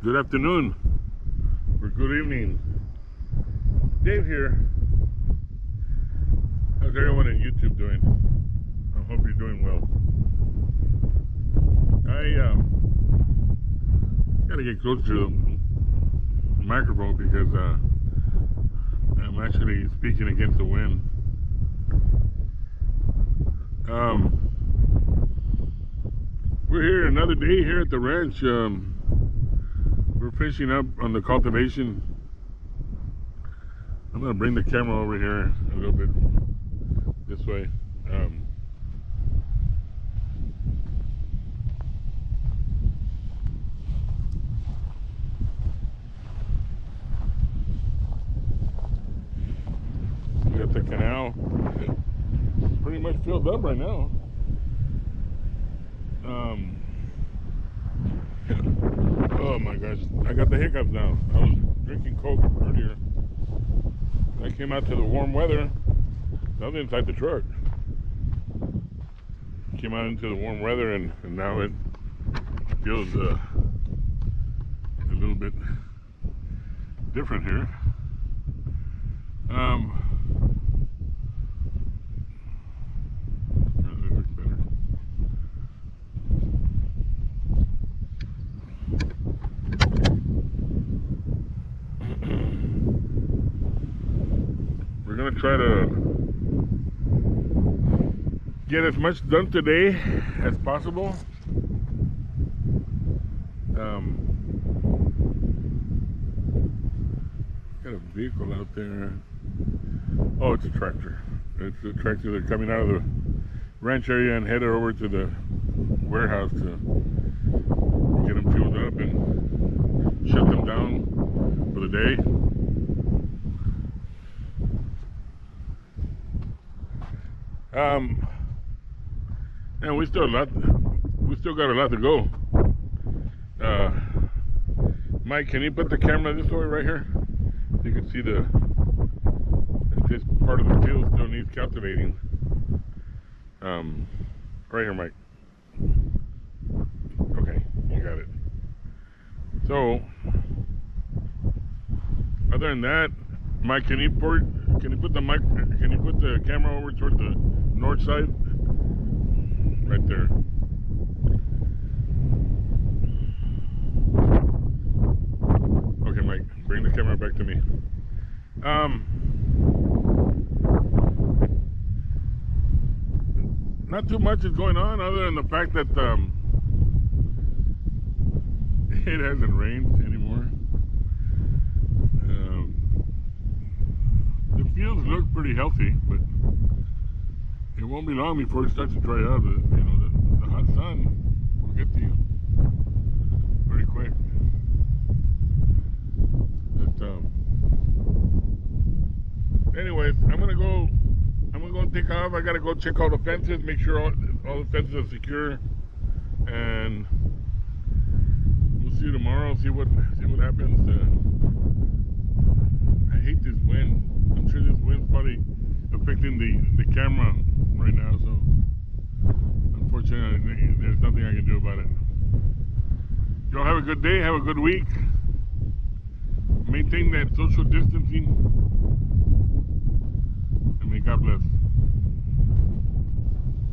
Good afternoon, or good evening. Dave here. How's everyone on YouTube doing? I hope you're doing well. I gotta get close to the microphone because I'm actually speaking against the wind. We're here another day here at the ranch. We're finishing up on the cultivation. I'm gonna bring the camera over here a little bit this way. We got the canal pretty much filled up right now. Oh my gosh, I got the hiccups now. I was drinking Coke earlier. I came out to the warm weather. I was inside the truck. Came out into the warm weather and now it feels a little bit different here. That looks better. We're gonna try to get as much done today as possible. Got a vehicle out there. Oh, it's a tractor. It's a tractor. They're coming out of the ranch area and headed over to the warehouse to get them filled up and shut them down for the day. And we still got a lot to go. Mike, can you put the camera this way right here? You can see this part of the field still needs cultivating. Right here, Mike. Okay, you got it. So, other than that, Mike, can you put the camera over toward the north side? Right there. Okay, Mike, bring the camera back to me. Not too much is going on other than the fact that it hasn't rained anymore. The fields look pretty healthy, but it won't be long before it starts to dry out. The hot sun will get to you pretty quick. But anyways, I'm gonna go and take off. I gotta go check all the fences, make sure all the fences are secure, and we'll see you tomorrow. See what happens. I hate this wind. I'm sure this wind's probably affecting the camera right now, so unfortunately there's nothing I can do about it. Y'all have a good day, have a good week. Maintain that social distancing, and may God bless.